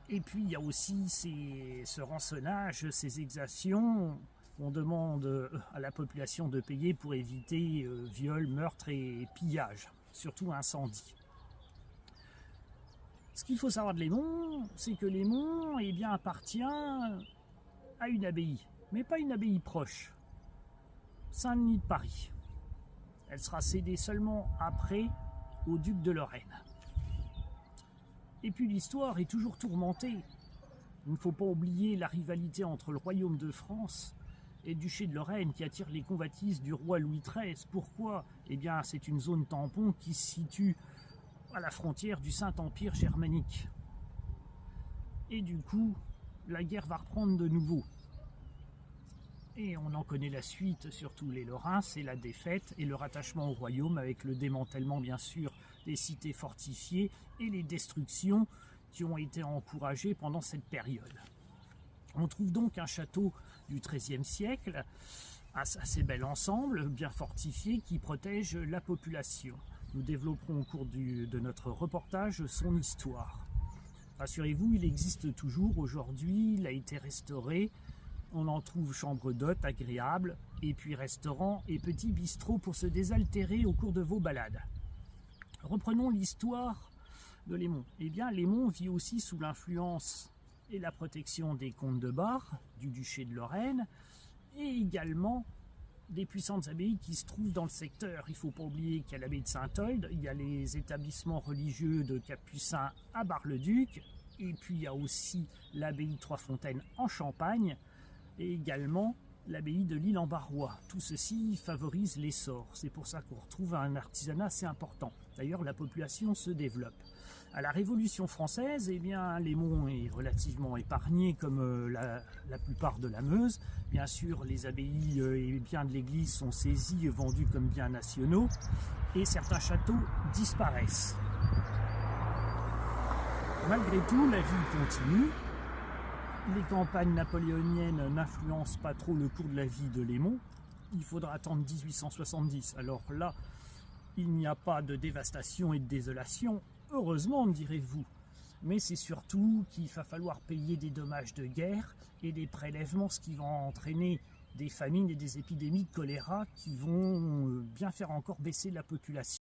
Et puis il y a aussi ce rançonnage, ces exactions. On demande à la population de payer pour éviter viols, meurtres et pillages, surtout incendies. Ce qu'il faut savoir de Lémont, c'est que Lémont appartient à une abbaye, mais pas une abbaye proche, Saint-Denis de Paris. Elle sera cédée seulement après au duc de Lorraine. Et puis l'histoire est toujours tourmentée. Il ne faut pas oublier la rivalité entre le royaume de France et le duché de Lorraine qui attire les convoitises du roi Louis XIII. Pourquoi ? C'est une zone tampon qui se situe à la frontière du Saint-Empire germanique. Et du coup, la guerre va reprendre de nouveau. Et on en connaît la suite, surtout les Lorrains, c'est la défaite et le rattachement au royaume avec le démantèlement bien sûr des cités fortifiées et les destructions qui ont été encouragées pendant cette période. On trouve donc un château du XIIIe siècle, assez bel ensemble, bien fortifié, qui protège la population. Nous développerons au cours de notre reportage son histoire. Rassurez-vous, il existe toujours aujourd'hui, il a été restauré. On en trouve chambre d'hôtes agréables, et puis restaurant et petits bistrots pour se désaltérer au cours de vos balades. Reprenons l'histoire de Lémont. Lémont vit aussi sous l'influence et la protection des comtes de Bar, du duché de Lorraine, et également des puissantes abbayes qui se trouvent dans le secteur. Il ne faut pas oublier qu'il y a l'abbaye de Saint-Old, il y a les établissements religieux de Capucins à Bar-le-Duc, et puis il y a aussi l'abbaye de Trois-Fontaines en Champagne, et également l'abbaye de l'Île en Barrois. Tout ceci favorise l'essor. C'est pour ça qu'on retrouve un artisanat assez important. D'ailleurs, la population se développe. À la Révolution française, Lémont est relativement épargné comme la plupart de la Meuse. Bien sûr, les abbayes et biens de l'église sont saisis et vendus comme biens nationaux, et certains châteaux disparaissent. Malgré tout, la vie continue. Les campagnes napoléoniennes n'influencent pas trop le cours de la vie de Lémont. Il faudra attendre 1870. Alors là, il n'y a pas de dévastation et de désolation. Heureusement, me direz-vous. Mais c'est surtout qu'il va falloir payer des dommages de guerre et des prélèvements, ce qui va entraîner des famines et des épidémies de choléra qui vont bien faire encore baisser la population.